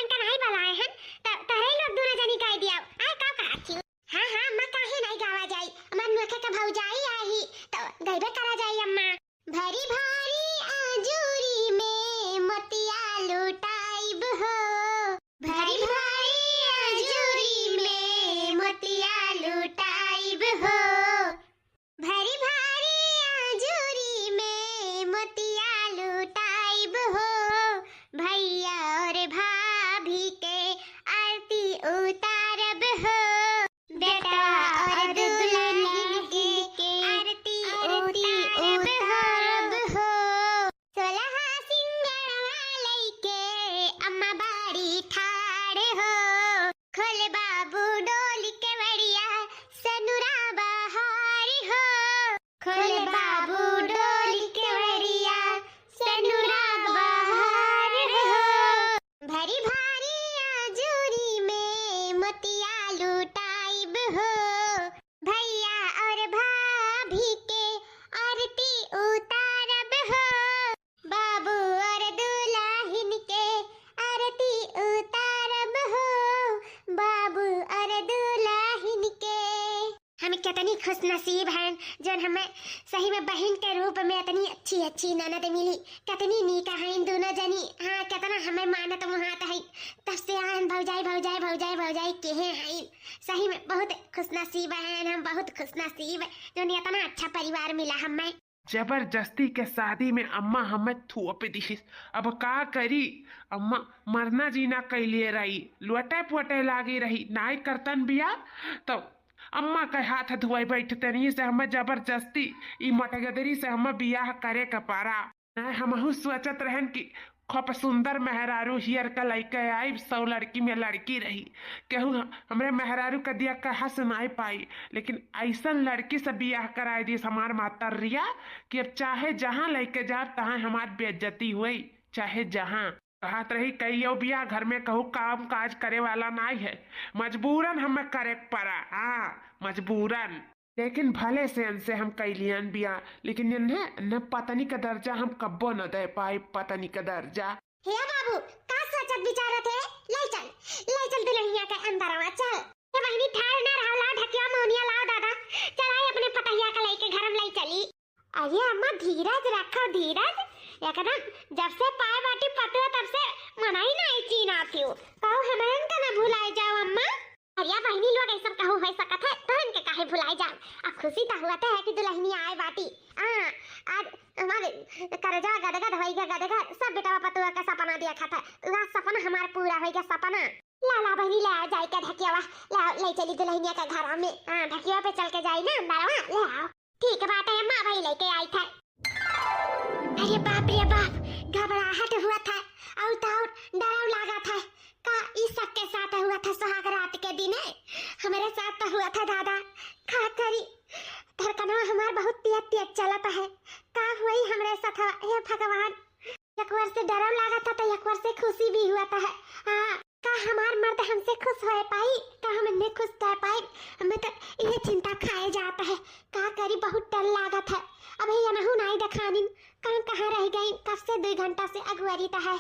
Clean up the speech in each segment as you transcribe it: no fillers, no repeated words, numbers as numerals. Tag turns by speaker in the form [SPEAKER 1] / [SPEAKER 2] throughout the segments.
[SPEAKER 1] हमन का नहीं बुलाए हन तहरे लोग दोनों जनी कह दिया आय का काची। हां हां अम्मा काहे नहीं गावा जाई अमन मुखे का भौजाई आई तो गईबे करा जाई अम्मा। भरी भारी आजूरी में मोतिया लुटाइब हो, भरी भारी आजूरी में मोतिया लुटाइब हो, भरी भारी आजूरी में मोतिया लुटाइब हो, भैया और भाभी के आरती उतारब हो, बेटा और दुल्हन की आरती उतारब हो, सोलहा सिंगरवा लइके अम्मा बाड़ी ठाड़ हो, खोल बाबू डोली के बड़िया सनुरा बहार हो, खोल बाबू डोली के बड़िया सनुरा बहार हो, भरी भारी आजूरी में मोतिया लुटाइब हो, भैया और भाभी के आरती उतारब हो, बाबू और दुल्हन के आरती उतारब हो, बाबू और दुल्हन के। हम कितनी खुश नसीब हैं जो हमें सही में बहन के रूप में इतनी अच्छी अच्छी ननद मिली, कितनी नीका है इन दोनों जनी। हाँ कितना हमें मानत मुहात है तब से आन भौजाई भौजाई भौजाई भौजाई कहे हैं। सही में बहुत खुश नसीब हैं हम, बहुत खुश नसीब जो इतना अच्छा परिवार मिला हमें।
[SPEAKER 2] जबरदस्ती के शादी में अम्मा हमें थोप दी। अब का करी, अम्मा मरना जीना कैलिए रही, लोटे पोटे लागी रही, नाई करतन बिया तो अम्मा के हाथ धुआई बैठते नहीं से हमें जबरदस्ती ई मटगदरी से हमें बियाह करे का पारा। हमहू सोचत रहन कि खूब सुंदर मेहरारू हियर का लड़के आई, 100 लड़की में लड़की रही, केहू हमरे मेहरारू का दिया कहा सुनाई पाई, लेकिन ऐसा लड़की से बियाह कराए दी हमार माता रिया कि अब चाहे जहाँ लेके जा तहाँ हमार बेइज्जती हुई, चाहे जहाँ कहत रही कहियो बिया घर में कहू काम काज करे वाला नहीं है, मजबूरन हमें करे पड़ा। हाँ मजबूरन, लेकिन भले से इनसे हम कैलियन बिया, लेकिन इन्हें न पत्नी का दर्जा हम कब्बो न दे पाए, पत्नी का दर्जा।
[SPEAKER 1] हे बाबू का सोचत विचारत है, ले चल दुल्हनिया के अंदर आवा चल। ये बहनी ठाड़ ना रहा, ला ढकिया मोनिया ला दादा, चलाए अपने पतहिया का लेके घर में ले चली। अरे अम्मा धीरज रखो धीरज, एकदम जब से पाए बाटी पतुआ तब से मनाई नहीं चीना थियो, कहू हमरन का ना भुलाए जाओ अम्मा। अरे बहनी लोग ऐसा कहू है सकत है तहन के काहे भुलाए जाओ। अब खुशी तो हुआ है कि दुल्हनी आए बाटी। आज हमारे करजा गदगद होइगा, गदगद सब बेटा पतुआ का सपना दिया था, वह सपना हमारा पूरा होइगा सपना। ला बहनी ले आ जाए का ढकियावा, ले चली दुल्हनिया का घर में। ढकिया पे चल के जाई ना अंदरवा, ले आओ। ठीक बात है अम्मा, भाई लेके आई था। अरे बाप रे बाप, घबराहट हुआ था और डराव लगा था का इस सब के साथ हुआ था सुहाग रात के दिन हमारे साथ तो हुआ था दादा। खा करी धड़कना हमार बहुत तेज चलता है, का हुई हमारे साथ। हे भगवान, एक बार से डराव लगा था तो एक बार से खुशी भी हुआ था। हाँ का हमार मर्द हमसे खुश हो पाई, का हम इन्हें खुश कर पाई, हमें तो ये चिंता खाए जाता है। का करी बहुत डर लगा था। अब ये नहु नहीं दिखानी कहाँ रह गई, कब से 2 घंटा से अगुवरी तो है।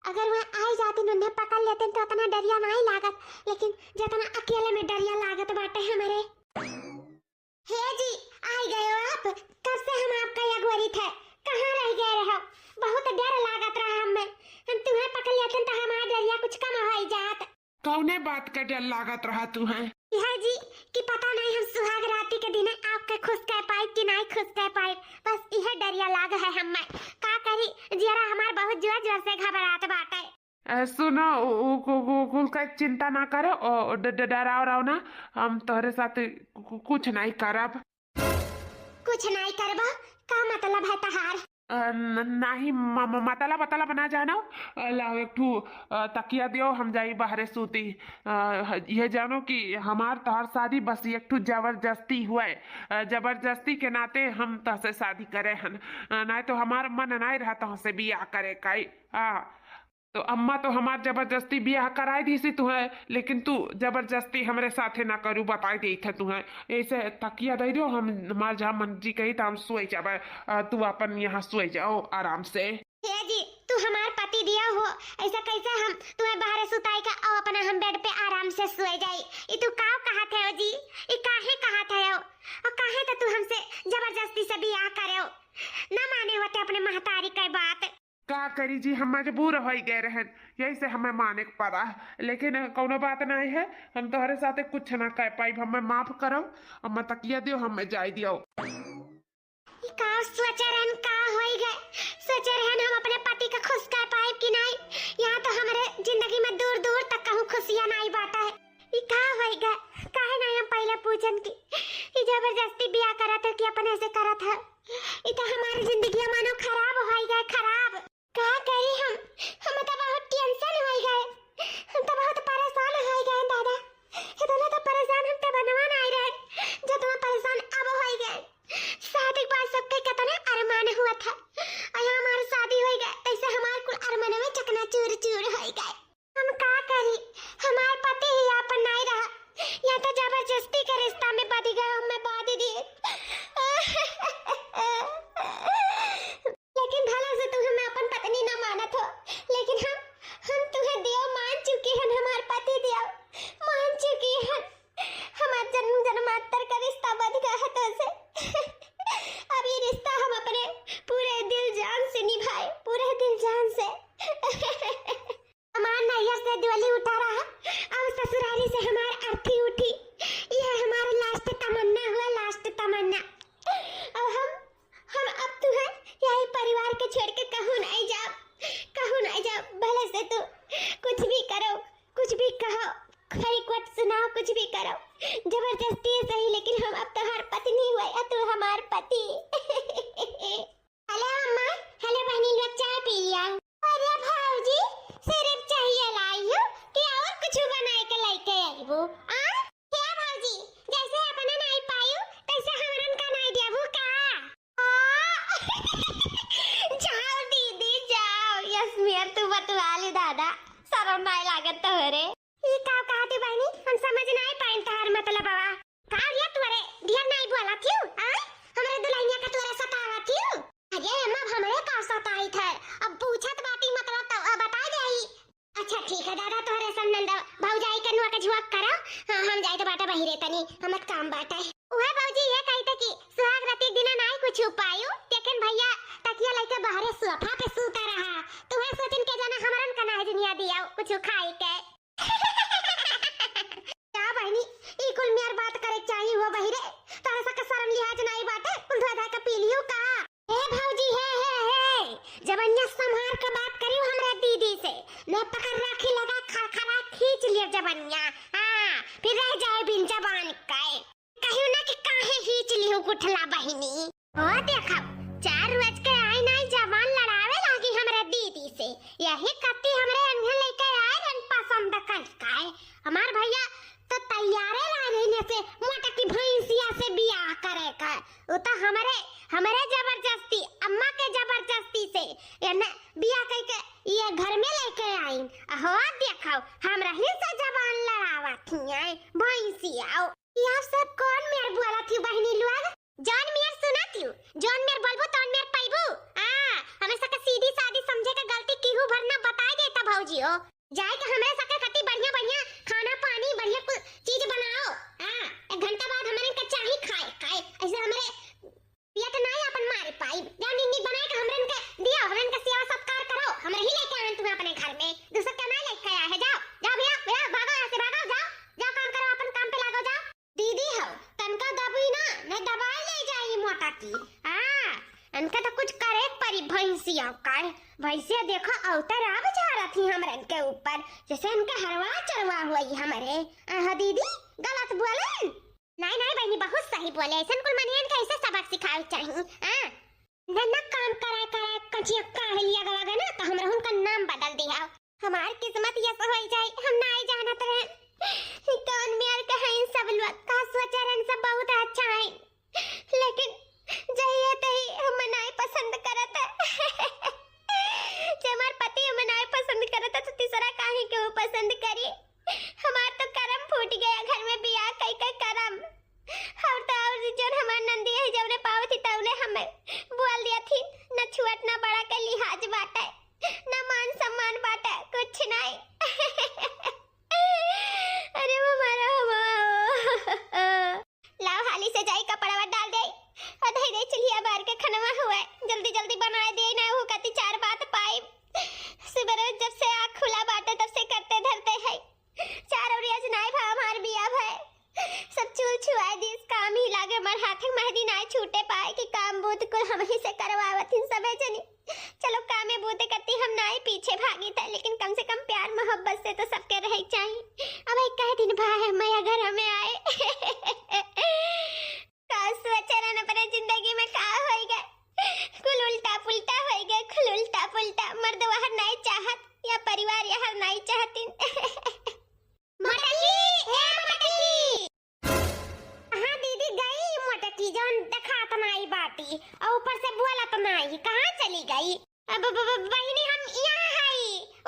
[SPEAKER 1] अगर वह आई जाती उन्हें पकड़ लेते तो इतना डरिया नहीं लागत, लेकिन जितना अकेले में डरिया लागत बाटे हमारे। हे जी आई गए हो आप, कब से हम आपका अगुवरी थे, कहाँ रह गए रहो। बहुत डर लागत रहा हमें, हम तुम्हें पकड़ लेते तो हमारा डरिया कुछ कम हो जात।
[SPEAKER 2] कौने बात का डर लागत रहा तुम्हें?
[SPEAKER 1] है जी कि पता नहीं हम सुहाग रात के दिन आपके खुश कर पाए कि नहीं खुश कर पाए, बस यह डरिया लाग है हमें। का करी जरा हमार बहुत जोर से घबराहट बाटे।
[SPEAKER 2] सुनो कुल का चिंता ना करो और डराओ रहो ना, हम तोहरे साथ कुछ नहीं करब।
[SPEAKER 1] कुछ नहीं करबा का मतलब है तहार?
[SPEAKER 2] नहीं मतलब ना जानो, लाओ एक ठू तकिया दियो, हम जाई बाहरे सूती। ये जानो कि हमार तोहर शादी बस एक ठू जबरदस्ती हुए, जबरदस्ती के नाते हम तहसे शादी करे हन, नहीं तो हमार मन नहीं रहा तहसे बियाह करे का। तो अम्मा तो हमार जबरदस्ती बियाह कराई दी सी तुम्हें, लेकिन तू जबरदस्ती हमारे साथे ना करू बताई दी थे तुम्हें। ऐसे तकिया दे दो, हम हमार जहाँ मर्जी कही तो हम सोए जाबे, तू अपन यहाँ सोए जाओ आराम से।
[SPEAKER 1] जी तू हमार पति दिया हो, ऐसा कैसे हम तुम्हें बाहर सुता से सोए जाई। ई तू का कहत है जी? ई काहे कहत है और काहे तो तू हमसे जबरदस्ती से बियाह करे ना माने होते अपने महतारी के बात।
[SPEAKER 2] का करी जी, हम मजबूर हो गए रहन, यही से हमें माने के पड़ा। लेकिन कोनो बात नहीं है, हम तोहरे साथे कुछ ना कह पाई, हमें माफ करो। अम्मा तकिया दियो, हमें जाय दियो।
[SPEAKER 1] का सोचरन का होई गए? सोचरन हम अपने पति का खुश कर पाए कि नहीं? यहाँ तो हमारे जिंदगी में दूर दूर तक कहूँ खुशियाँ नहीं बाटा है। ई का होई गए? काहे नहीं हम पहले पूछन की ई जबरदस्ती बियाह करा था कि अपने से करा था? ई तो हमारी जिंदगी मानो खराब होई गए, खराब। का करी हम तो बहुत टेंशन होई गए, हम तो बहुत परेशान होई गए दादा। इतना तो परेशान हम तो बनवा नहीं रहे जितना परेशान अब होई गए। शादी के बाद सबके कितना अरमान हुआ था और हमारी शादी हो गई, ऐसे हमारे कुल अरमान में चकनाचूर चूर हो गए। हम का करी, हमारे पति ही अपन नहीं रहा, या तो जबरदस्ती के रिश्ता में बंध गए, हमें बांध दिए। लेकिन भला से तुम हमें अपन पत्नी न मानत हो, लेकिन हम तुम्हें देव मान चुके हैं, हमारे पति देव मान चुके हैं। हमारा जन्म जन्मांतर का रिश्ता बंध गया है तो से अब ये रिश्ता हम अपने पूरे दिल जान से निभाए, पूरे दिल जान से। हमारा नैया से दिवाली उठा रहा, अब ससुराली से हमारी अर्थी उठी। यह हमारा लास्ट तमन्ना हुआ, लास्ट तमन्ना। अब हम अब तो है यही परिवार के छोड़ के कहूँ नहीं जाओ, कहूँ नहीं जाओ। भले से तो कुछ भी करो, कुछ भी कहो, खरी कोट सुनाओ, कुछ भी करो, जबरदस्ती है सही, लेकिन हम अब तो हर पत्नी हुआ या तो हमार पति। हेलो अम्मा, हेलो बहनी, लोग चाय पी लिया? अरे भाऊजी, सिर्फ चाहिए लाई हो कि और कुछ बनाए के लेके आईबो? क्या भाऊजी, जैसे अपने नहीं पायू तैसे हमरन का नहीं देबू का? जाओ दीदी जाओ, यस्मिया तू बतवा ले दादा, शर्म नहीं लागत तोहरे। ई का कहती बहनी, हम समझ नहीं पाइन तार मतलब बाबा। का रिया तुरे दिया नहीं बोला थियो? हमरे दुल्हनिया का तुरे सतावा थियो? अरे अम्मा हमरे का सताई थे, अब पूछत बाटी मतलब तो बता देई। अच्छा ठीक है दादा, तोहरे संबंध भौजाई के नुआ के झुक करो। हम जाई तो बाटा बहिरे तनी, हमत काम बाटा है। ओए भौजी ये कहते कि सुहाग राती दिन नहीं कुछ उपायो, लेकिन भैया तकिया लेके बाहर सोफा पे सूता रहा। तुम्हें सोचन के जाना हमरन का ना दुनिया दिया कुछ खाई के। क्या बहनी, ई कुल मेर बात करे चाहिए हो बहिरे, तारा सा का शर्म लिहाज नहीं बाटे, कुल धोधा का पी लियो का? ए भौजी हे जबन्या संहार के बात करियो हमरा दीदी से, ने पकड़ राखी लगा खरखरा खींच लियो जबन्या। हां फिर रह जाए बिन जबान के, कहियो ना कि काहे खींच लियो गुठला बहिनी। ओ देखो 4 रोज के आई नहीं जबान लड़ावे लागी हमरा दीदी से, यही कत्ती हमरे अंगन लेके आए रन पसंद कर हमार भैया तो तैयारे रहने से मोटा की भैंसिया से बियाह करे का। वो तो हमारे जबरदस्ती, अम्मा के जबरदस्ती से यानी बियाह करके ये घर में लेके आई। हो देखो हमरा ही से जबान लड़ावा थी भैंसिया। यह सब कौन मेर बोला थी बहनी लोग? जॉन मेर सुना थी, जॉन मेर बोलबो तौन मेर पाइबो। हमें सका सीधी सादी समझे का गलती केहू भरना बता देता भौजी हो। जाए के हमरे सके कति बढ़िया बढ़िया खाना पानी बढ़िया कुछ चीज बनाओ। 1 घंटा बाद हमारे का चाही खाए ऐसे हमरे पिया तो नहीं अपन मारे पाई या निन्नी बनाए के हमरन के दिया, हमरन का सेवा सत्कार करो। हमरे ही लेके आए तुम्हें अपने घर में, दूसरा क्या नहीं लेके आया है? जाओ जाओ भैया भागो यहाँ से, भागो जाओ काम करो, अपन काम पे लागो जाओ। दीदी हो तनका दबी ना, मैं दबाई ले जाई मोटा की। इनका तो कुछ करे परी भैंसिया कर, भैंसिया देखो अवतार अब जा रही थी हमरन के ऊपर, जैसे उनके हरवा चरवा हुई हमारे। दीदी गलत बोले? नहीं बहनी बहुत सही बोले, ऐसा कुल मनियन कैसे सबक सिखावे चाहिए। ना काम करा कचिया काढ़ लिया गवा ना तो हमरा उनका नाम बदल दिया। हमारी किस्मत ये हो जाए, हम नहीं जानत रहे कौन मेर कहे सब लोग का सोचरन सब बहुत अच्छा है, लेकिन जहिया तही हम नहीं पसंद करत है। जब हमार पति हम नहीं पसंद करत है तो तीसरा काहे के वो पसंद करी? हमार तो करम फूट गया घर में बियाह कई करम। और तो और जो हमार नंदी है जब ने पाव थी तब ने हमें बोल दिया थी न छुअट ना बड़ा के लिहाज बाटे, न मान सम्मान बाटे, कुछ नहीं। अरे चली गई। बहिनी हम यहाँ है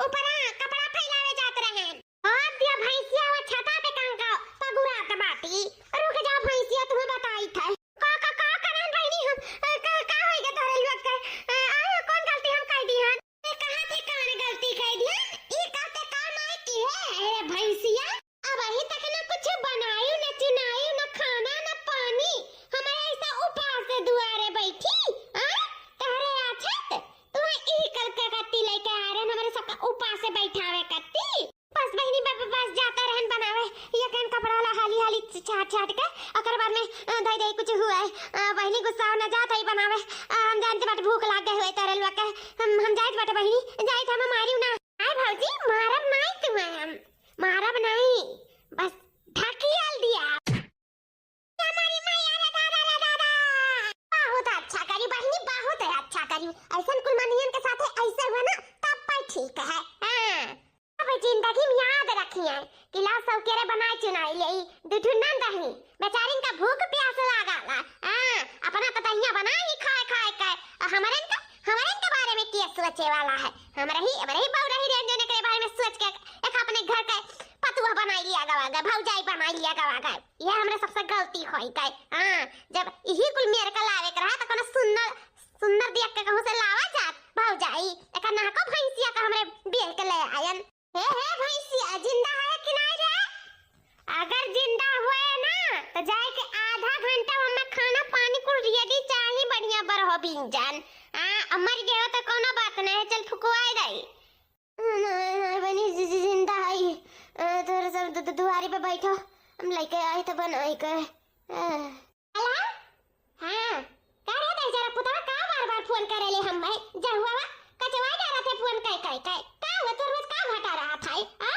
[SPEAKER 1] ऊपर कपड़ा फैलावे जात रहे। अब दिया भैंसिया वो छता पे कांका पगुरात बाटी। रुक जा भैंसिया तुम्हें बताई था का करन बहिनी हम का होइगा तोरे लोग के आ कौन गलती हम कह दी हन कहां थे कौन गलती कह दी ई कहते का नहीं की है अरे भैंसिया अब अभी तक न कुछ बनाई न चुनाई न खाना न पानी हमारे ऐसा उपास से दुआरे बैठी तहरे आछत तुम्हें ई कल के कत्ती लेके आ रहे हमारे सबका उपास से बैठावे कत्ती बस बहनी बस जाता रहन बनावे ये कन कपड़ा ला हाली हाली छाट के अकर बाद में दई दई कुछ हुआ है बहनी गुस्सा न जात है बनावे हम जानते बात भूख लाग गए हुए तारे लोग के हम जात बात बहनी जात हम मारियो ना आय भौजी मारब नहीं तुम्हें हम मारब नहीं बस ढकियाल दिया हमारी मैया रे दादा बहुत अच्छा करी बहनी बहुत अच्छा करी ऐसा कुल मनियन के साथ ऐसे हुआ ना तब पर ठीक है हां अब जिंदगी में याद रखिए कि ला सब केरे बनाई चुनाई ले दुठुनन दही बेचारिन का भूख प्यास लागला हां अपना पतैया बनाई खाए खाए हमारे के बारे में क्या सोचे वाला है हमारे ही बहु रही रहने के बारे में सोच के एक अपने घर के पतुआ बनाई लिया गवागा भौजाई बनाई लिया गवागा ये हमरे सबसे गलती होई गई हां जब यही कुल मेरे का लावे के रहा त कोनो सुंदर देख के कहूं से लावा जात भौजाई एक ना को भैंसिया का हमरे बेल के ले आयन हे भैंसिया जिंदा है कि नहीं रे अगर जिंदा हुए ना तो जाए के आधा घंटा हमें खाना पानी को रेडी चाहिए बढ़िया बर हो बिंजन अमर गयो तो कोनो बात नहीं चल फुकवाई दई बनी जिंदा है तोरे सब दुआरी पे बैठो हम लेके आए तो बनाई के हेलो हां का रे ते जरा पुतवा का बार-बार फोन करेले हम भाई जहुआ कचवा जा रहा थे फोन कई का हुआ तोर रोज का घटा रहा था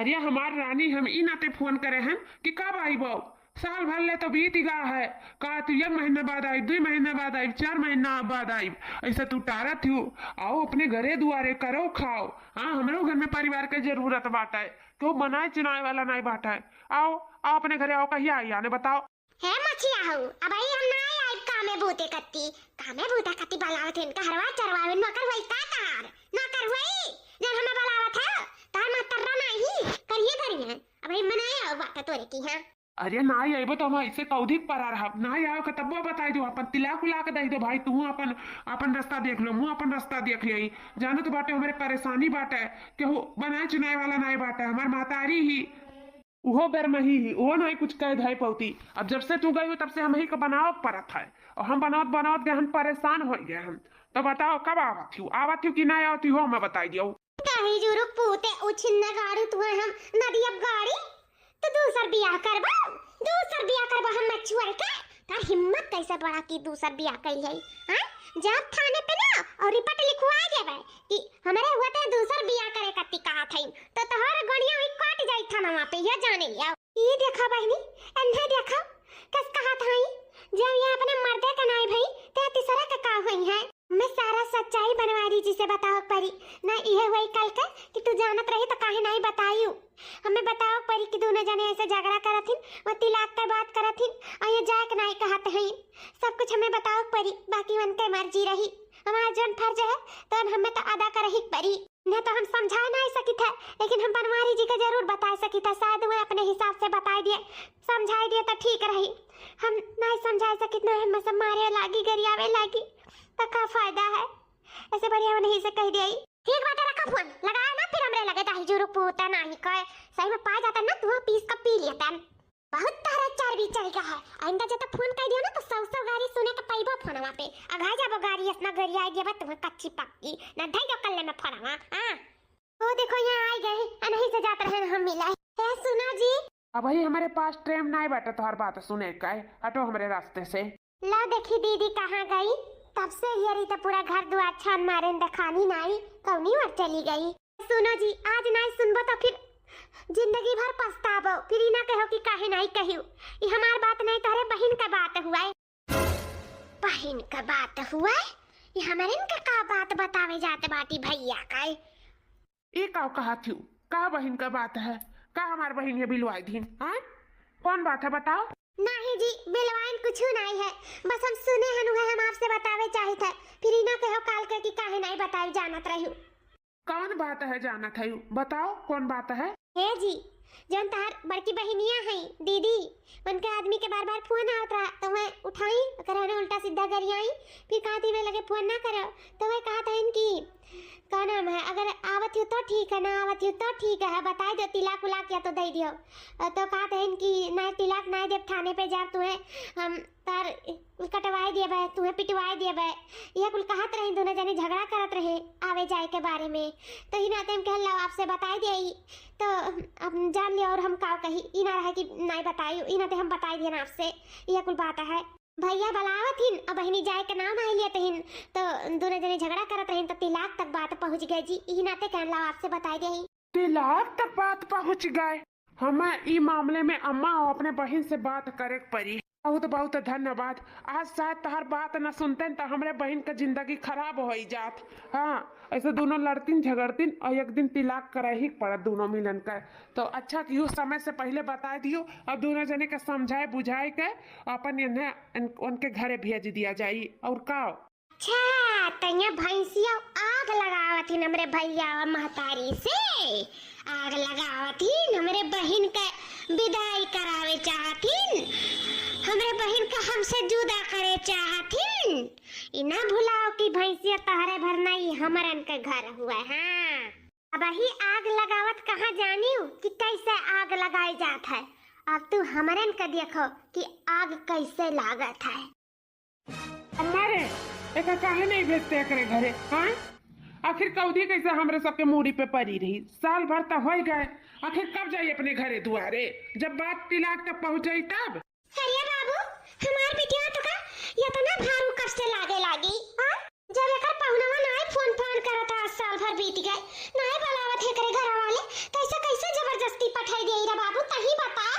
[SPEAKER 2] अरे हमार रानी हम ई नाते फोन करे हैं कि कब आई बो साल भर ले तो बीत गा है का तू 1 महीने बाद आई 2 महीने बाद आई 4 महीना बाद आई ऐसा तू टारा थी आओ अपने घरे दुआरे करो खाओ हाँ हमरो घर में परिवार के जरूरत बाटा है तो बनाए चुनाए वाला नहीं बाटा है आओ अपने घरे आओ कहिया आई आने बताओ
[SPEAKER 1] है मछिया हूं अब आई हम ना आई कामे बूते कत्ती बलावत इनका हरवा चरवावे न कर वही तार ना कर वही जब हमें बलावत है तार मतरा नहीं करिए धरिए अब आई मनाए आओ बात तोरे की हां
[SPEAKER 2] अरे ना आई तो हम ऐसे कौधिक परा रहा ना आओ के तब्बो बताई दो अपन तिला कुला के दई दो भाई तू अपन रास्ता देख लो मुंह अपन रास्ता देख ले जानो तो बाटे हमारे परेशानी बाटे कि बनाए चुनाए वाला नहीं बाटे हमार मातारी ही वो बेरमही ही वो नहीं कुछ कह धाई पौती अब जब से तू गई हो तब से हम ही को बनाओ परत है और हम बनावत के हम परेशान हो गए हम तो बताओ कब आवत थी कि नहीं आवती हो मैं बताई दियो
[SPEAKER 1] कहीं जुरुक पूते उछिन्ना गाड़ी तू हम नदिया गाड़ी तो दूसर बियाह करबा हम मछुआर के तार हिम्मत कैसे बड़ा की दूसर बियाह कर जाई हां जब थाने पे ना और रिपोर्ट लिखवा देबे कि हमारे हुआ तो दूसर बियाह करे कत्ती कहा थई तो तोहर गणिया ही काट जाई था वहां पे ये जाने लिया ये देखा बहनी अंधा देखा कस कहा थई जब ये अपने मर्दे का नाई भाई ते तीसरा का का हुई है मैं सारा सच्चाई बनवारी जी से बताओ परी ना ये हुई कल के कि तू जानत रही तो काहे नहीं बतायू हमें बताओ परी कि दोनों जने ऐसे झगड़ा करथिन वो तिलाक के बात करथिन और ये जाक नहीं कहत हैं सब कुछ हमें बताओ परी बाकी उनके मर्जी रही हमारा जन फर्ज है तो हमें तो अदा कर ही परी न तो हम समझा नहीं सकी थे लेकिन हम बनवारी जी को जरूर बता सकी था शायद वो अपने हिसाब से बता दिए समझाई दिए तो ठीक रही हम नहीं समझा सकी ना हम सब मारे लागी गरियावे लागी तो का फायदा है ऐसे बढ़िया नहीं से कह दिया ठीक बात है रखा फोन लगाया ना फिर हमरे लगे दाही जुरु पूता नहीं कहे सही में पा जाता ना तू पीस का पी लेता बहुत तारा चर्बी चढ़ गया है आइंदा जब फोन कर दियो ना तो सौ गाड़ी सुने के पैबो फोनवा पे अघा जाबो गाड़ी अपना गरिया आ गया तुम्हें कच्ची पक्की ना ढाई जो कल्ले में फोनवा हां ओ देखो यहां आ गए नहीं से जात रहे हम मिला है सुनो जी
[SPEAKER 2] अब भाई हमारे पास ट्रेन नहीं बैठा तो हर बात सुने का हटो हमारे रास्ते से
[SPEAKER 1] ला देखी दीदी कहां गई तब से यरी तो पूरा घर दुआर छान मारे दखानी नहीं कौनी और चली गई सुनो जी आज नहीं सुनबो तो फिर जिंदगी भर पछताबो फिर ना कहो कि काहे नहीं कहियो ये हमार बात नहीं तारे बहन का बात हुआ है बहन का बात हुआ है ये हमारे का बात बतावे जाते बाटी भैया का
[SPEAKER 2] एक आओ कहा थी का बहन का बात है का हमार बहन ये बिलवाई थी हां कौन बात है बताओ
[SPEAKER 1] नहीं बाबूजी बिलवाइन कुछ नहीं है, बस हम सुने हनु है, हम आपसे बतावे चाहे थे, फिर इना कहो काल के कि काहे नहीं बताई जानत रही।
[SPEAKER 2] कौन बात है जाना था? बताओ कौन बात है?
[SPEAKER 1] हे जी, जौन तार बड़की बहनिया है दीदी, उनके आदमी के बार बार फोन आवत रहा, तो मैं उठाई कर उल्टा सीधा गरियाई, फिर कहती मैं लगे फोन ना करो, तो वह कहा था इनकी का नाम है, अगर आवत हो तो ठीक है, ना आवत हो तो ठीक है, बता दो तिलाक उलाक या तो दे दियो। तो कहा था इनकी ना तिलाक ना जब थाने पे जा तुम्हें हम तार कटवाए दिए बे, तुम्हें पिटवाए दिए बे, यह कुल कहत रही, दोनों जने झगड़ा करत रहे आवे जाए के बारे में। तो ही नाते हम कह लो आपसे बताई दिए, तो अब जान लिया और हम का कही, ई ना रहे कि नहीं बताई, ई नाते हम बताई दिए ना आपसे, यह कुल बात है। भैया बलावत हिन और बहनी जाए के नाम आई लेते हिन, तो दोनों जने झगड़ा करत रहे, तो तिलाक तक बात पहुंच गई जी, ई नाते कह लो आपसे बताई दे।
[SPEAKER 2] तिलाक तक बात पहुंच गए? हमें ई मामले में अम्मा और अपने बहन से बात करे पड़ी। बहुत बहुत धन्यवाद। आज शायद तहर बात न सुनते तो हमारे बहन का जिंदगी खराब हो ही जात। हाँ, ऐसे दोनों लड़तीन झगड़तीन और एक दिन तिलाक करे ही पड़त दोनों मिलन कर। तो अच्छा कि उस समय से पहले बता दियो, अब दोनों जने के समझाए बुझाए के अपन इन्हें उनके घरे भेज दिया जाई। और का
[SPEAKER 1] अच्छा तैया भैंसिया आग लगावत हिन हमरे भैया और महतारी से, आग लगावत हिन हमरे बहन के विदाई करावे चाहतिन, हमरे बहन का हमसे जुदा करे चाहतिन। इना भुलाओ कि भैंसिया तहरे भर नहीं हमरन के घर हुआ। हाँ, अब ही आग लगावत कहाँ जानियो कि कैसे आग लगाई जात है। अब तू हमरन का देखो कि आग कैसे लागत है।
[SPEAKER 2] हमारे एक काहे नहीं भेजते एकरे घरे? हाँ, आखिर कौदी कैसे हमरे सबके मूड़ी पे पड़ी रही, साल भर तो हो गए, आखिर कब जाइए अपने घरे दुआरे? जब बात तिलाक तक पहुंचाई तब।
[SPEAKER 1] अरे बाबू, हमार बिटिया तो का ये तो ना भारू कब से लागी। हां, जब एकर पहुनवा नाय फोन करता, साल भर बीत गए, नाय बुलावत है करे घर वाले, तो ऐसा कैसे जबरदस्ती पठाई देई रे बाबू? तही बता,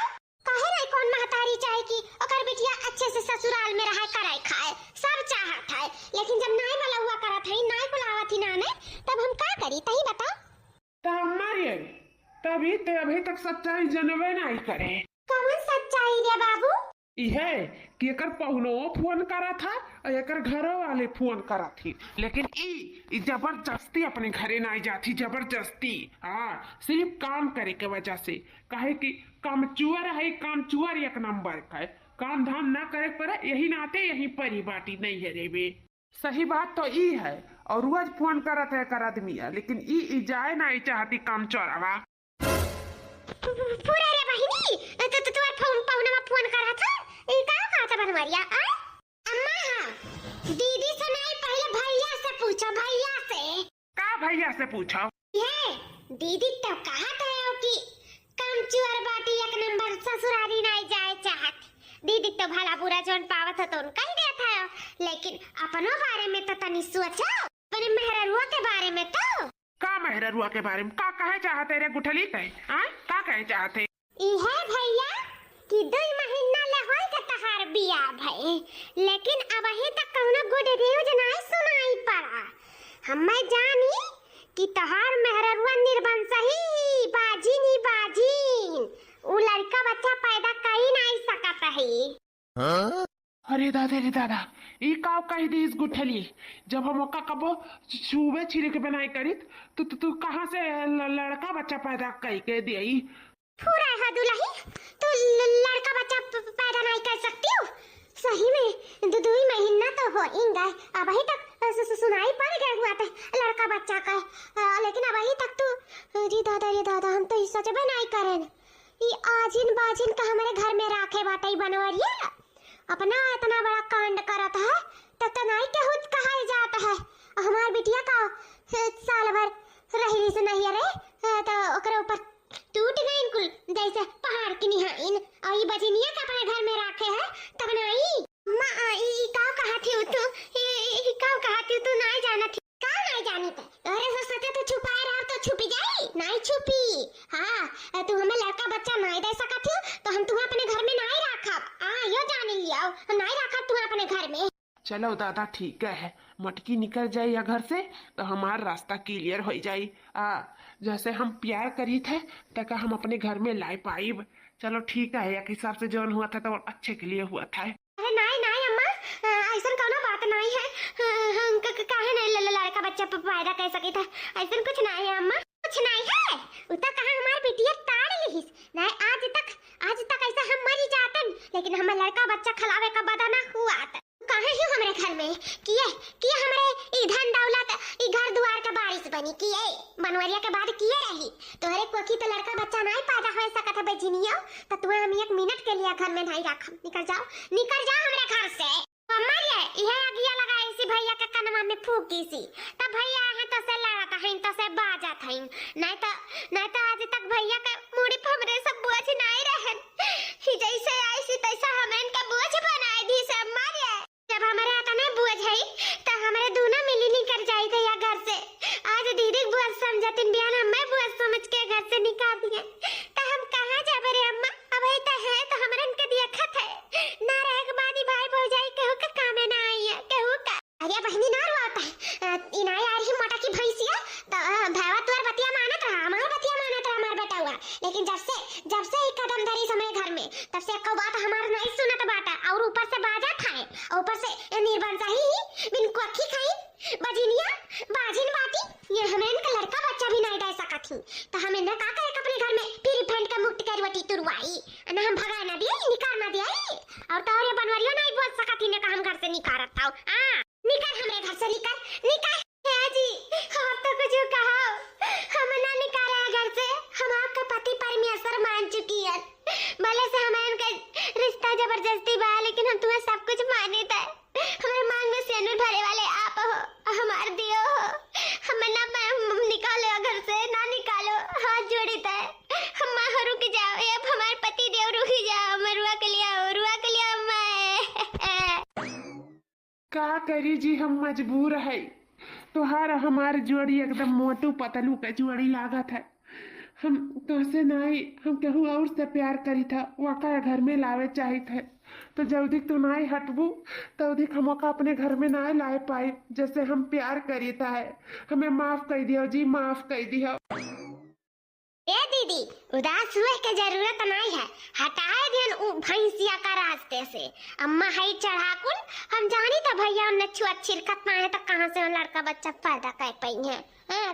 [SPEAKER 1] काहे नहीं कौन महतारी चाहे कि ओकर बिटिया अच्छे से ससुराल में रहे कराए खाए, सब चाहत है, लेकिन जब नाय वाला हुआ करत है, नाय बुलावत ही नाने, तब हम का करी? तही बता।
[SPEAKER 2] तो हमारे तभी तो अभी तक सच्चाई जनवे नहीं करे।
[SPEAKER 1] कौन सच्चाई रे बाबू?
[SPEAKER 2] इहे कि एकर पहुनो फोन करा था और एकर घरों वाले फोन करा थी, लेकिन ई जबरदस्ती अपने घरे ना जाती, जबरदस्ती। हाँ, सिर्फ काम करे के वजह से, काहे कि कामचुअर है, कामचुअर एक नंबर का है, काम धाम ना करे पड़े, यही नाते यही परी बाटी नहीं है रे बे। सही बात तो ई है, और रोज फोन करत है एकर आदमी, लेकिन ई जाए ना चाहती काम चोरावा।
[SPEAKER 1] पूरा रे बहिनी, तो तुम्हार फोन पहुनवा फोन करा था, ई का था बनवारिया? अम्मा हां, दीदी से नहीं, पहले भैया से पूछो, भैया से।
[SPEAKER 2] का भैया से पूछो?
[SPEAKER 1] ये दीदी तो कहा था कि कामचुअर बाटी एक नंबर, ससुराली नहीं जाए चाहत। दीदी तो भला बुरा जोन पावत है तो उनका ही देता है, लेकिन अपनों बारे में तो तनी सोचो, अपने मेहररुआ के बारे में तो।
[SPEAKER 2] का मेहररुआ के बारे में का कहे चाहते रे गुठली ते? हां, का कहे चाहते?
[SPEAKER 1] ई है भैया कि 2 महीना ले होई के तहार बिया भई, लेकिन अब ही तक कौनो गुड न्यूज नहीं सुनाई पड़ा। हमें जानी कि तहार मेहररुआ निर्वंशही बाजीन उ लड़का बच्चा पैदा कई नहीं सकत है।
[SPEAKER 2] अरे दादा रे दादा, ई का कह दी इस गुठली? जब हम ओका कबो छुबे छिरे के बनाई करित तो तू कहां से लड़का बच्चा पैदा कई के देई?
[SPEAKER 1] पूरा है दुलही, तो लड़का बच्चा पैदा नहीं कर सकती हो? सही में 2 महीना तो हो इंगा, अब ही तक सुनाई पड़ गया हुआ था लड़का बच्चा का, लेकिन अब ही तक तो रे दादा हम तो सच में नहीं करें। ये आजिन बाजिन का हमारे घर में राखे बाटे बनवरिया, अपना इतना बड़ा कांड करता है तो नहीं के हुत कहा जाता है। हमार बिटिया का साल भर रही से नहीं रे, तो ओकरे ऊपर टूट गई कुल जैसे पहाड़ की निहाइन, और ये बजनिया का अपने घर में रखे है तब नहीं। मां ई का कहा थी तू, ई का कहा थी तू? नहीं जाना थी का? नहीं जानी तो अरे वो सोचे तू छुपाए रहा तो छुपी जाई, नहीं छुपी। हां, तू हमें लड़का बच्चा नहीं दे सकत हो तो हम तू अपने घर में नहीं रखब। यो जान लियो, नहीं रखब तू अपने घर में।
[SPEAKER 2] चलो दादा ठीक है, मटकी निकल जाए या घर से तो हमारा रास्ता क्लियर हो जाए। जैसे हम प्यार करी थे तक हम अपने घर में लाई पाइब। चलो ठीक है, एक हिसाब से जौन हुआ था तो अच्छे के लिए हुआ था।
[SPEAKER 1] अरे नहीं नहीं अम्मा, ऐसा कोनो बात नहीं है। हम काहे नहीं लड़का बच्चा पैदा कर सके था, ऐसा कुछ नहीं है अम्मा, कुछ नहीं है। उतना कहा हमार बिटिया ताड़ लिहिस नहीं, आज तक ऐसा हम मरी जातन, लेकिन हमार लड़का बच्चा खिलावे का बदा ना हुआ था। काहे ही हमरे घर में किए हमरे ई धन दौलत ई घर दुआर का बारिश बनी किए बनवरिया के बाद किए रही। तोहरे कोकी तो लड़का बच्चा नहीं पैदा हो सकत है बेजिनिया, तो तू हम एक मिनट के लिए घर में नहीं रख। निकल जाओ हमरे घर से। अम्मा ये अगिया लगाई सी भैया के कनमा में फूकी सी, तब भैया है तो से लड़त है तो से बाजत है, नहीं तो आज तक भैया के मुड़ी पे हमरे सब बोझ नहीं रहन। ही जैसे आई सी तैसा हमें इनका बोझ बनाई दी से। अम्मा जब हमारे आता नहीं बोझ है तो हमारे दोनों मिली निकल जाई थे या घर से। आज दीदी बोझ समझतिन बियान मैं बोझ समझ के घर से निकाल दिए, तो हम कहां जाबे रे अम्मा। अब है तो हमारे इनके दिया खत है ना रहे के बाद ही भाई भौजाई कहू के कामे ना आई है कहू का। अरे बहनी ना रोता है इनाई आ रही मोटा की भैंसिया, तो भावा तोर बतिया मानत रहा, हमार बतिया मानत रहा हमार बेटा हुआ। लेकिन जब से एक कदम धरी समय घर में तब से एको बात हमार नहीं सुनत बाटा, और ऊपर से बाजा खाए, ऊपर से निर्बंसा ही बिन कोखी खाई बजिनिया बाजिन बाटी। ये हमें इनका लड़का बच्चा भी नहीं दे सकत ही, तो हमें न का करे अपने घर में फिर फेंट के मुक्त करवटी तुरवाई ना, हम भगा ना दिए निकाल ना दिए। और तो और ये बनवरिया नहीं बोल सकत ही ने का हम घर से निकारत था। निकाल हमरे घर से निकाल है जी। हम तो कुछ कहा हम ना निकाले घर से, हम आपका पति परमेश्वर मान चुकी है। भले से हमें उनका रिश्ता जबरदस्ती बा, लेकिन हम तुम्हें सब कुछ माने थे। हमारे मांग में सेनुर भरे वाले आप हो, हमार दियो हो। हमें ना निकालो घर से, ना निकालो, हाथ जोड़ी थे हम रुक जाओ। अब हमारे पति देव रुक जाओ, मरुआ के लिए मैं
[SPEAKER 2] का करी जी, हम मजबूर है। तोहार हमार जोड़ी एकदम मोटू पतलू का जोड़ी लागत है। हम तुझसे नहीं, हम कहूँ और से प्यार करी था, वका घर में लावे चाहिए थे, तो जल्दी तू नहीं हटबू तौधिक हम अपने घर में नहीं लाए पाए। जैसे हम प्यार करी था है, हमें माफ कर दियो जी, माफ कर दियो।
[SPEAKER 1] ए दीदी उदास हुए के जरूरत नहीं है, हटाए दियन उ भैंसिया का रास्ते से। अम्मा है चढ़ाकुन, हम जानी था भैया उन्हें छुआ छिरकत ना है तो कहां से लड़का बच्चा पैदा कर पाई है।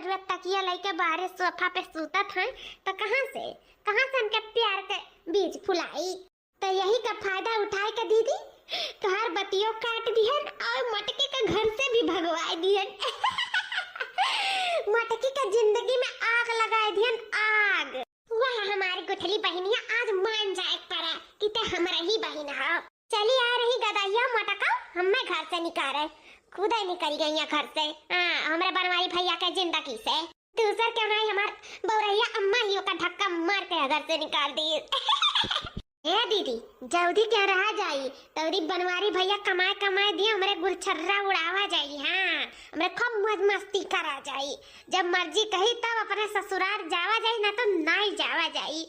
[SPEAKER 1] रोज तकिया लेके बाहर सोफा पे सूतत है, तो कहां से उनके प्यार के बीज फुलाई। तो यही का फायदा उठाए के दीदी तोहार बतियो काट दिहन और मटके के घर से भी भगवा दिहन। मटकी के जिंदगी में आग लगाए दिहन, आग। वह हमारी गुठली बहनिया आज मान जाए पड़ा कि ते हमरा ही बहन हो। चली आ रही गदाइया मटका हमें घर से निकाले, खुद ही निकल गई है घर से। हमारे बनवारी भैया के जिंदगी से दूसर क्यों नहीं, हमार बौरैया अम्मा ही का धक्का मार के घर से निकाल दी। ए दीदी जल्दी क्या रहा जाई, तौरी बनवारी भैया कमाए दिए हमारे गुलछर्रा उड़ावा जाई। हमारे खूब मौज मस्ती करा जाई, जब मर्जी कही तब अपने ससुराल जावा जाई, ना तो नहीं जावा जाई।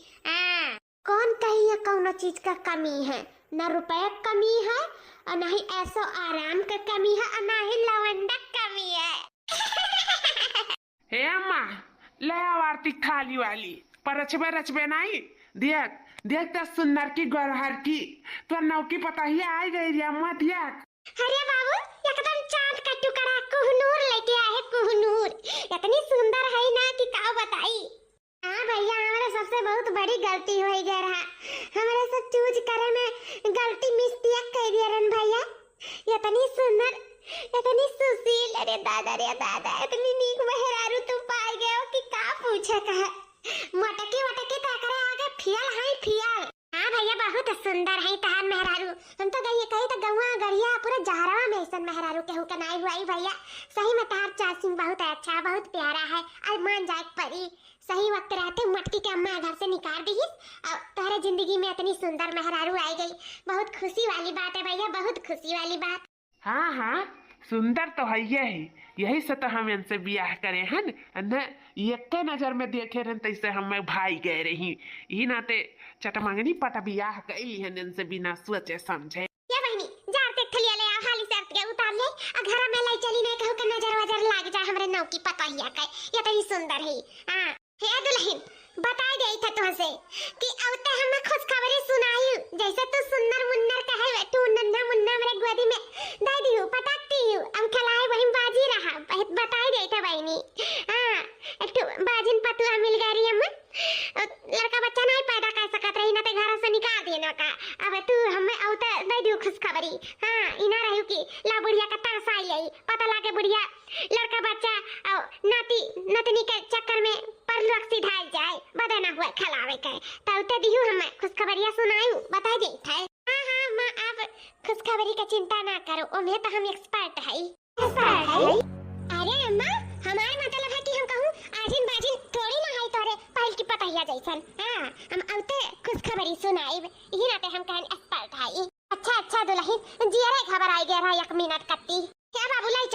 [SPEAKER 1] कौन कही है कौन चीज का कमी है, न रुपया कमी है और न ही ऐसो आराम का कमी है और न ही लवंडा कमी है।
[SPEAKER 2] हे अम्मा ले आवारती थाली वाली पर रचबे नहीं देख तो सुंदर की गौरहर की तो नौकी पता ही आई गई रे अम्मा। देख
[SPEAKER 1] अरे बाबू एकदम चांद का टुकड़ा कोहनूर लेके आए, कोहनूर इतनी सुंदर है ना कि क्या बताई। भैया हमारे सबसे बहुत बड़ी गलती हो गई रहा, हमारे से चूज करे में गलती मिस्टेक कर दिया रन भैया। इतनी सुंदर इतनी सुशील, अरे दादा इतनी नीक मेहरारू तू पाई गए हो कि का पूछे कहे। मटकी ताकरे आगे फियल है फियल। भैया बहुत सुंदर है तहार मेहरारू, हम तो गई कही तो गौवा गरिया पूरा जहरवा में ऐसा मेहरारू केहू के नहीं हुआ भैया। सही में तहार चासिंग बहुत अच्छा बहुत प्यारा है, आज मान जाए परी। सही वक्त रहते मटकी के अम्मा घर से निकाल दी और तुम्हारे जिंदगी में इतनी सुंदर मेहरारू आई गई, बहुत खुशी वाली बात है भैया, बहुत खुशी वाली बात।
[SPEAKER 2] हाँ सुंदर तो है यही से तो हम इनसे ब्याह करे हैं न, एक नजर में देखे रहन तैसे हम भाई गए रही, ई नाते चटमंगनी पट ब्याह कैली हैं इनसे बिना सोचे समझे।
[SPEAKER 1] या बहनी जाते थलिया ले हाली से के उतार ले आ घर में लाई चली नहीं कहू के नजर वजर लाग जा हमरे नौ की पतहिया के, ये तो सुंदर है। हे दुल्हन बता दे था तुमसे कि औते हमें खुशखबरी सुनाई जैसे तू सुंदर मुन्नर कहे तू नन्हा मुन्ना मेरे गोदी में दे दियो पटाकती हूँ हम खलाए वहीं बाजी रहा बता दे था बहनी। हां एक तो बाजिन पतुआ मिल गई हम लड़का बच्चा नहीं पैदा कर सकत रही ना ते घर से निकाल देना का अब तू हमें औते दे दियो खुशखबरी। हां इना रहू की ला बुढ़िया का तरस आई आई पता लागे बुढ़िया लड़का बच्चा और नाती नतनी के चक्कर में परलोक सिधाई जाए बदे ना हुआ खलावे के तौते दिहु हमें खुशखबरिया सुनायू बता दे था। हां हां मां आप खुशखबरी का चिंता ना करो ओमे तो हम एक्सपर्ट है। अरे अम्मा हमारे मतलब है कि हम कहूं आजिन बाजिन थोड़ी ना है तोरे पहल की पतैया जैसन। हां हम औते खुशखबरी सुनाई ई नाते हम कहन एक्सपर्ट है। अच्छा अच्छा दुल्हन जियरे खबर आई गया 1 मिनट कत्ती क्या बाबू लाई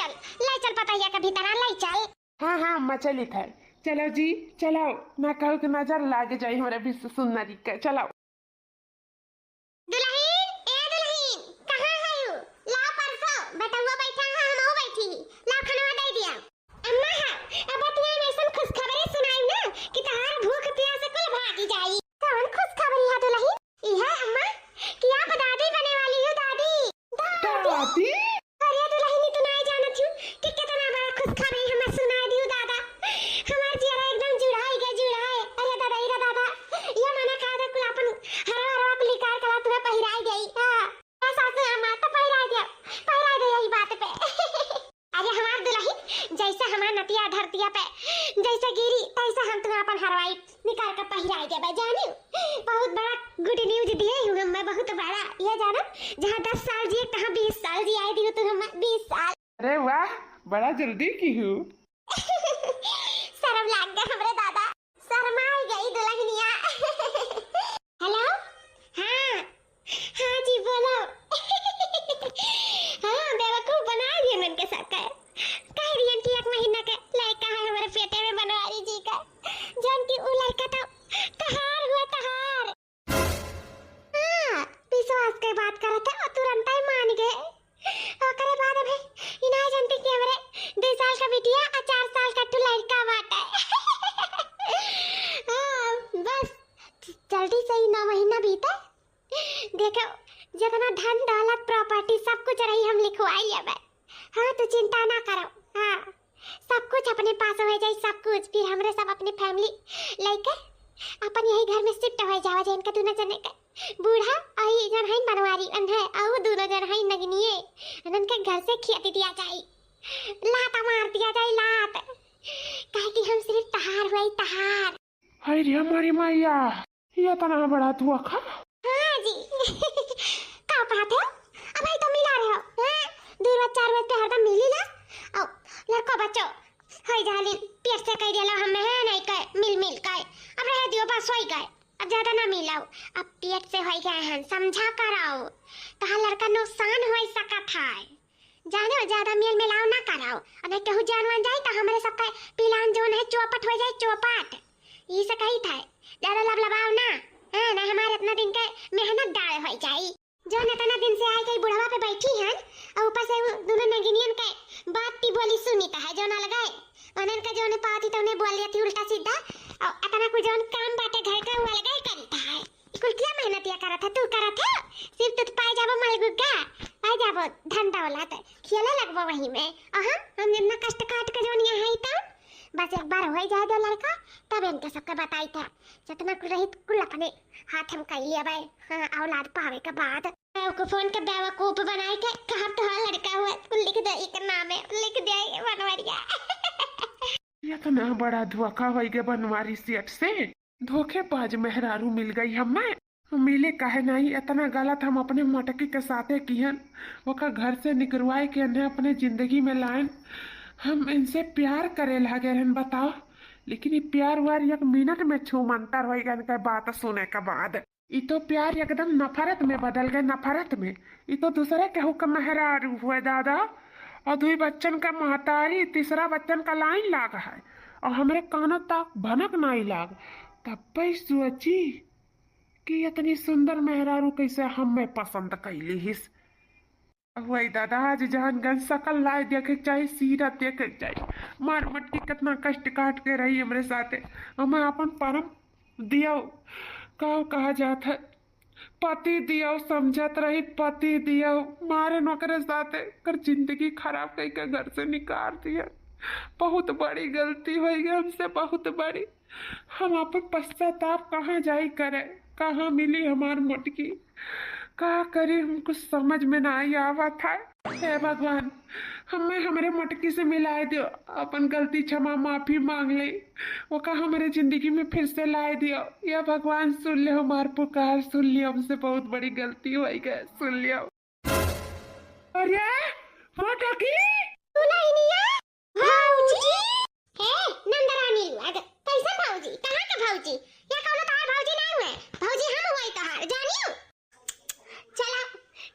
[SPEAKER 1] चल पतैया के भीतर लाई चल।
[SPEAKER 2] हाँ हाँ अम्मा चली था चलो जी चलो ना कहो कि नजर लागे जाए हमारे विश्व सुंदरी के चलो।
[SPEAKER 1] दुल्हन कहाँ है यू लाओ परसो बेटुआ बैठा है हम बैठी लाओ खाना दे दिया। अम्मा हां अब तू ऐसन खुशखबरी सुनाई ना कि तहार भूख प्यास कुल भागी जाई। कौन खुशखबरी है दुल्हन? ई है अम्मा कि आप दादी बने वाली हो दादी।
[SPEAKER 2] दादी
[SPEAKER 1] अरे दुल्हन तू नहीं जानत हूं कि कितना बड़ा खुशखबरी हमें सुना दियो दादा हमार चेहरा एकदम जुड़ाई अरे दादा इरा दादा ये मना कहा था कुल अपन हरा लिकार कला तुम्हें पहिराई गई। हां ऐसा से हम तो पहिराई दे यही बात पे। अरे हमार दुल्हन जैसे हमार नतिया धरतिया पे जैसे गिरी तैसे हम तुम्हें अपन हरवाई निकाल कर पहिराई दे जानी बहुत बड़ा गुड न्यूज दिए हूं मैं बहुत बड़ा ये जानो जहां 10 साल जिए तहां 20 साल जी आई दी तुम 20 साल।
[SPEAKER 2] अरे वाह बड़ा जल्दी की हूँ।
[SPEAKER 1] शर्म लाग गया हमरे दादा शर्माई गई दुल्हनिया। हेलो हाँ हाँ जी बोलो। हाँ बेवकूफ बना दिए मन के साथ कह रियन की 1 महीना के लड़का है हमारे पेटे में बनवारी जी का जान की वो लड़का तो तहार हुआ तहार। हाँ विश्वास के बात करत है और तुरंत ही मान गए और करे बाद में इना जानते कि हमरे 2 साल का बिटिया और 4 साल का टू लड़का बाटा हां बस जल्दी से ही 9 महीना बीता देखो जितना धन दौलत प्रॉपर्टी सब कुछ रही हम लिखवाई लेबे। हां तो चिंता ना करो। हां सब कुछ अपने पास हो जाए सब कुछ फिर हमरे सब अपनी फैमिली लेके अपन यही घर में शिफ्ट हो जावा जन के दोनों जने के बूढ़ा आई जन है बनवारी अन्हे और दोनों जन है नगनिए अनन के घर से खेती दिया जाए लात मार दिया जाए लात काहे कि हम सिर्फ तहार हुई तहार।
[SPEAKER 2] हाय रे हमारी मैया ये तना बड़ा धोखा।
[SPEAKER 1] हां जी का बात है अब आई तो मिला रहे हो। हां 2 4 बजे पे हरदम मिली ना औ लड़का बच्चो होई जाली पेट से कह देला हमें है नहीं के मिल के अब रह दियो बस होई गए अब ज्यादा ना मिलाओ अब पेट से होई गए हैं समझा कराओ कहा लड़का नुकसान हो सकत है जानो ज्यादा मेल मिलाओ ना कराओ और नहीं कहू जानवन जाए तो हमरे सबका पिलान जोन है चौपट हो जाए चौपट ये से कही था ज्यादा लबलबाओ ना। हां ना हमारे इतना दिन के मेहनत डाल हो जाए जो इतना दिन से आई गई बुढ़वा पे बैठी हैं और ऊपर से दोनों नगिनियन के बात की बोली सुनी तो है जो ना लगाए अनन का जो ने पाती तो ने बोल रही थी उल्टा सीधा और इतना कोई जोन काम बाटे घर का वो लगाए करता है कुल क्या मेहनत या करा था तू करा था सिर्फ तू पाई जाबो मलगुगा पाई जाबो धन दौलत खेले लगबो वही में हम जितना कष्ट काट के जोन यहाँ है तो बस एक बार हो जाए दो लड़का तब इनके सबके बताई था जितना कुल रही कुल अपने हाथ हम कर लिया भाई। हाँ औलाद पावे के बाद को फोन के बेवकूफ बनाए के कहा तो लड़का हुआ कुल लिख दे एक नाम है लिख दे बनवारिया।
[SPEAKER 2] ये तना बड़ा धोखा हो गया बनवारी सेठ से धोखेबाज मेहरारू मिल गई हमें मिले काहे नहीं इतना गलत हम अपने मटकी के साथे किहन ओका घर से निकलवाए के ने अपने जिंदगी में लाइन हम इनसे प्यार करे लगे रहन बताओ लेकिन ये प्यार वार 1 मिनट में छूमंतर हो गया इनका बात सुने के बाद ये तो प्यार एकदम नफरत में बदल गए नफरत में ये तो दूसरे के हुक्म मेहरारू हुए दादा और 2 बच्चन का महतारी 3रा बच्चन का लाइन लाग है और हमारे कानों तक भनक नहीं लाग तब सोची कि इतनी सुंदर मेहरारू कैसे हमें पसंद कैली हिस वही दादा आज जहान गन सकल लाए देखे के चाहिए, सीरत देखे के चाहिए। मार मटकी कितना कष्ट काट के रही हमरे साथे। हमें अपन परम दियो का कहा जात है, पति दियो समझत रही, पति दियो मारे नौकरे साथे कर जिंदगी खराब करके घर से निकाल दिया। बहुत बड़ी गलती हो गई हमसे, बहुत बड़ी। हम अपन पश्चाताप कहाँ जाई करे, कहाँ मिली हमार मोटकी, का करे हम कुछ समझ में ना आई आवा था। हे भगवान हमें हमारे मोटकी से मिलाए दियो, अपन गलती क्षमा माफी मांग ले, वो का हमारे जिंदगी में फिर से लाए दियो। या भगवान सुन ले हमार पुकार, सुन लियो, हमसे बहुत बड़ी गलती हो गई, सुन लियो। अरे मोटकी
[SPEAKER 1] भाऊजी हे नंदरानी कैसे भाऊजी, कहाँ का भाऊजी, या कौनो तार भाऊजी ना हुए, भाऊजी हम हुए तहार जानियो। चला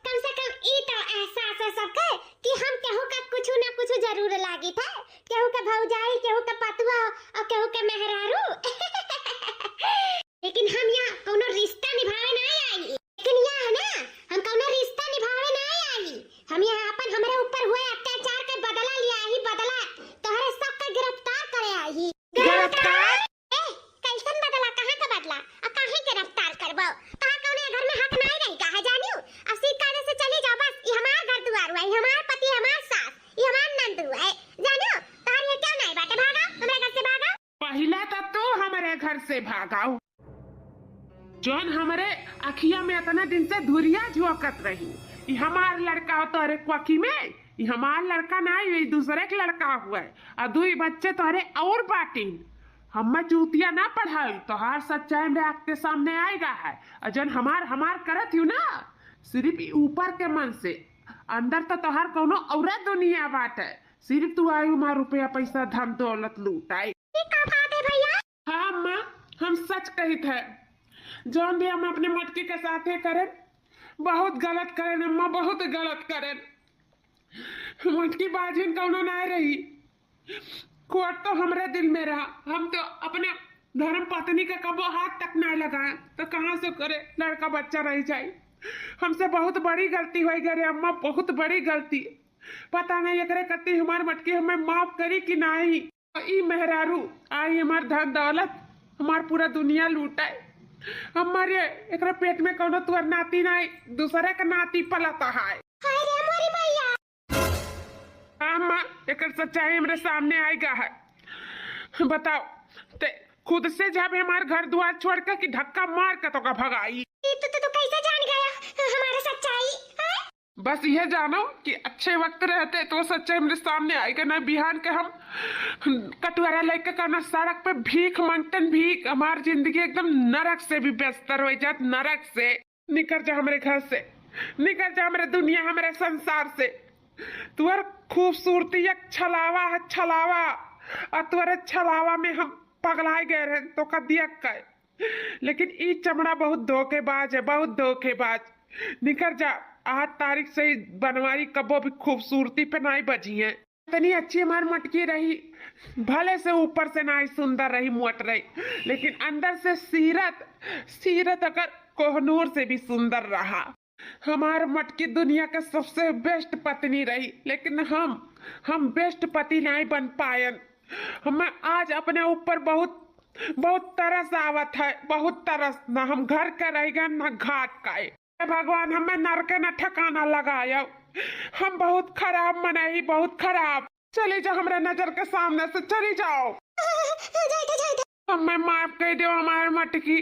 [SPEAKER 1] कम से कम ई तो एहसास है सबके कि हम केहू का कुछ ना कुछ जरूर लागी था, केहू का भौजाई, केहू का पतुआ और केहू का मेहरारू। लेकिन हम यहाँ कौनो रिश्ता निभावे ना आई, लेकिन यहाँ है ना हम कौनो रिश्ता निभावे ना आई, हम यहाँ अपन हमारे ऊपर हुए अत्याचार के बदला लिया ही, बदला तोहरे सबके गिरफ्तार करे आई। गिरफ्तार ए कैसन बदला, कहाँ का बदला और काहे गिरफ्तार करबो, तहां कौने घर में हक नहीं रही काहे जानियो। अब सीख कायदे से चली जाओ, बस ये हमार घर दुआर हुआ, ये हमार पति, हमार सास, ये हमार नंद हुआ है जानियो। तहां ये क्या नहीं बाटे, भागा हमरे घर से भागा।
[SPEAKER 2] पहला तो तू हमारे घर से भागाओ, जौन हमारे अखिया में इतना दिन से धुरिया झोंकत रही। ये हमार लड़का हो तोरे क्वाकी में, ये हमार लड़का ना, ये दूसरे के लड़का हुआ है, और दो बच्चे तोरे और बाटिन। हमें चूतिया ना पढ़ाई, तोहार सच्चाई में आग के सामने आएगा है। और जन हमार करत हूँ ना सिर्फ ऊपर के मन से, अंदर तो तोहार कोनो और दुनिया बात है। सिर्फ तू आई हमार रुपया पैसा धन दौलत लूटाई। हाँ अम्मा हम सच कही थे, जौन भी हम अपने मटकी के साथे करें बहुत गलत करें अम्मा, बहुत गलत करें। मटकी बाजिन कौनो ना रही, कोट तो हमरे दिल में रहा। हम तो अपने धर्म पत्नी का कबो हाथ तक ना लगाए, तो कहाँ से करे, लड़का बच्चा रह जाए। हमसे बहुत बड़ी गलती हो गई रे अम्मा, बहुत बड़ी गलती। पता नहीं एकरे कती हमार मटकी हमें माफ करी कि नहीं। ई मेहरारू आई हमार धन दौलत, हमार पूरा दुनिया लूटाए। हमारे एकरा पेट में कौनो तुअर नाती नहीं, दूसरे का नाती पलता है। अम्मा एकर सच्चाई हमरे सामने आएगा है। बताओ ते खुद से जब हमारे घर द्वार छोड़ कर कि धक्का मार कर तो का भगाई।
[SPEAKER 1] तो कैसे जान गया हमारा सच्चाई?
[SPEAKER 2] बस यह जानो कि अच्छे वक्त रहते तो सच्चाई मेरे सामने आएगा ना। बिहान के हम कटुआरा लेके करना सड़क पे भीख मांगतन, भीख। हमारी जिंदगी एकदम नरक से भी बेहतर हो जात, नरक से। निकल जा हमारे घर से, निकल जा हमारे दुनिया, हमारे संसार से। तुअर खूबसूरती एक छलावा है, छलावा, और तुअरे छलावा में हम पगलाए गए रहे तो का दिया कर। लेकिन ई चमड़ा बहुत धोखेबाज है, बहुत धोखेबाज। निकल जा, आज तारीख से ही बनवारी कबो भी खूबसूरती पे नहीं बजी है। इतनी अच्छी हमारी मटकी रही, भले से ऊपर से ना सुंदर रही, मोट रही, लेकिन अंदर से सीरत, सीरत अगर कोहनूर से भी सुंदर रहा। हमार मटकी दुनिया का सबसे बेस्ट पत्नी रही, लेकिन हम बेस्ट पति नहीं बन पायन। हमें आज अपने ऊपर बहुत बहुत तरस आवत है, बहुत तरस। ना हम घर का रहेगा ना घाट का। भगवान हमें नरक न ठिकाना लगाया। हम बहुत खराब मनाई, बहुत खराब। चली जाओ हमारे नजर के सामने से, चली जाओ। हमें माफ कर दो हमारे मटकी,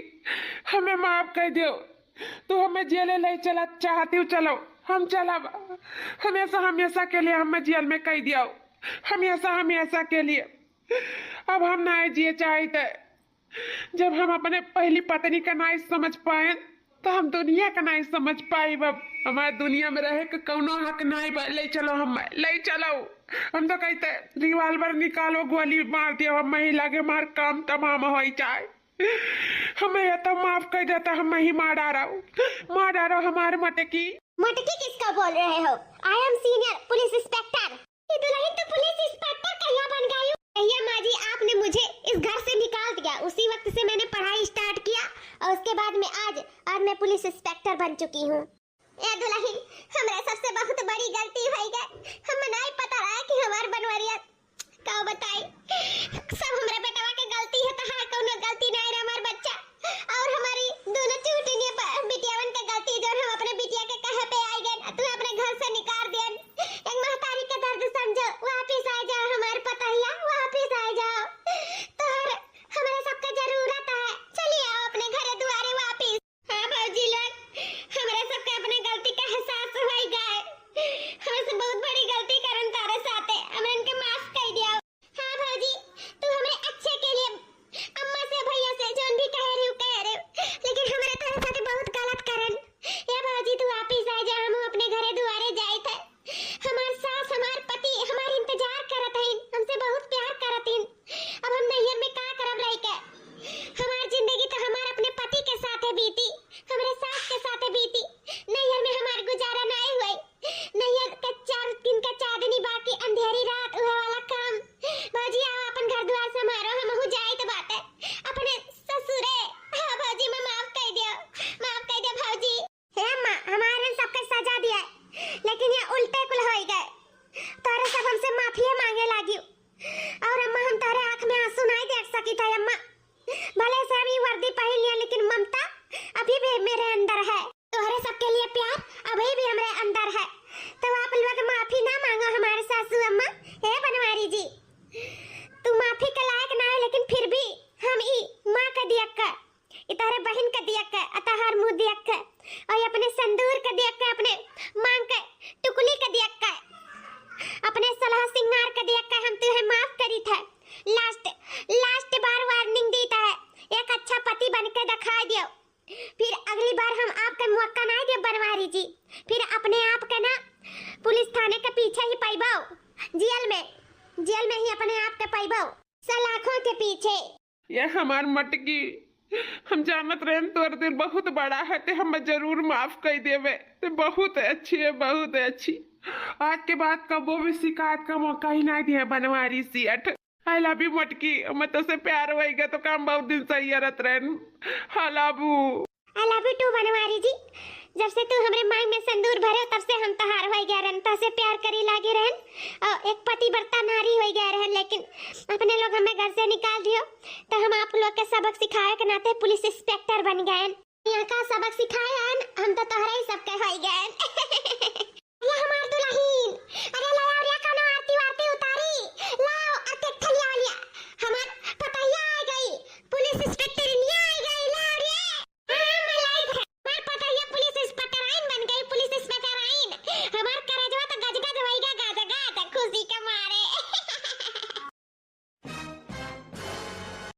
[SPEAKER 2] हमें माफ कर दो। तू हमें जेल ले चला चाहती हूँ, चलो हम चला। हमेशा हमेशा के लिए हमें जेल में कह दिया, हमेशा हमेशा के लिए। अब हम ना जिए चाहते। जब हम अपने पहली पत्नी का नहीं समझ पाए तो हम दुनिया का नहीं समझ पाई। अब हमारे दुनिया में रहे के कौनो हक नहीं। ले चलो, हम ले चलो। हम तो कहते रिवाल्वर निकालो, गोली मार दियो, हम ही लगे मार काम तमाम हो जाए। हमें ये तो माफ कर देता, हम ही मार डालो हमारे मटकी।
[SPEAKER 1] मटकी किसका बोल रहे हो? I am senior police inspector. ये दुल्हन तो पुलिस इंस्पेक्टर कहिया बन गई? कहिया माँ जी आपने मुझे इस घर से निकाल दिया, उसी वक्त से मैंने पढ़ाई स्टार्ट किया और उसके बाद में आज मैं पुलिस इंस्पेक्टर बन चुकी हूँ। ए दुल्हन, हमरा सबसे बहुत बड़ी गलती भई गए। हम नहीं पता रहा कि हमार बनवरिया का बताई। सब हमरा बेटवा के गलती है, तहार कोनो गलती नहीं रे हमार बच्चा। और हमारी दोनों चूटिनी बिटियावन के गलती जो हम अपने बिटिया के कहे पे आई गए, तू अपने घर से निकाल दियन। एक महतारी के दर्द समझो, वापस आ जाओ हमार पतैया, वापस आ जाओ। तोहर हमरा सबके जरूरत है, चलिए आओ अपने घरे दुआरे वापस। हां भौजी लोग, हमरा सबके अपने गलती का एहसास होई गए। हमसे बहुत बड़ी गलती करन तारे साथे, हमरा इनके माफ कर दिया। हां भौजी, तू हमरे अच्छे के लिए अम्मा से भैया से जोन भी कह रही हो, लेकिन हमरे तारे साथे बहुत गलत करन। ए भौजी तू वापस आ जा, हम अपने घरे दुआरे जाए थे। हमार सास हमार पति हमार इंतजार करत हइन, हमसे बहुत प्यार करत हइन। अब हम नैहर में का करब रह के? हमार जिंदगी तो हमार अपने पति के साथे बीती, हमरे सास के साथे बीती। नैहर में हमार गुजारा नहीं हुई। नैहर के 4 दिन का चांदनी बाकी अंधेरी रात उहे वाला काम। भौजी आओ अपन घर द्वार संभारो, हम हो जाए तो बात है अपने ससुरे। हां भौजी मैं माफ कर दियो, माफ कर दे भौजी। हे मां, हमारे सबके सजा दिया, लेकिन ये उल्टे कुल होई गए। तारे सब हमसे माफी मांगे लागी। और अम्मा हम तारे आंख में आंसू नहीं देख सकी था अम्मा। भले से हम ये वर्दी पहन लिया, लेकिन ममता अभी भी मेरे अंदर है। तोहरे सबके लिए प्यार अभी भी हमारे अंदर है। तो आप लोग माफी ना मांगो हमारे सासू अम्मा। हे बनवारी जी, तू माफी के लायक ना है, लेकिन फिर भी हम ई मां का दियक्का, ई तारे बहन का दियक्का, अतहार मुंह दियक्का, और अपने संदूर का दियक्का, अपने मांग के टुकली का दियक्का, अपने सलाह सिंगार का दियक्का हम तुझे माफ करी था। लास्ट बार वार्निंग देता है, एक अच्छा पति बनके दिखा दियो। फिर अगली बार हम आपका मौका नहीं दे बनवारी जी। फिर अपने आप के ना पुलिस थाने के पीछे ही पाइबो, जेल में ही अपने आप के पाइबो, सलाखों के पीछे।
[SPEAKER 2] ये हमार मटकी, हम जानत रहे तोर दिल बहुत बड़ा है, ते हम जरूर माफ कर देवे। ते बहुत अच्छी है, बहुत अच्छी। आज के बाद कबो भी शिकायत का मौका ही नहीं दिया बनवारी सेठ। आई लव यू मटकी, मैं तो से प्यार होएगा तो काम बहुत दिन से ही रहत रहन। I love
[SPEAKER 1] you too Banwari ji. जब से तू हमरे मांग में संदूर भरे, तब से हम तहार हो गया रहन, तसे प्यार करी लागे रहन और एक पतिव्रता नारी हो गया रहन। लेकिन अपने लोग हमें घर से निकाल दियो, तो हम आप लोग के सबक सिखाए के नाते पुलिस इंस्पेक्टर बन गए। यहाँ का सबक सिखाए हम तो तोहरे ही सबके हो गए।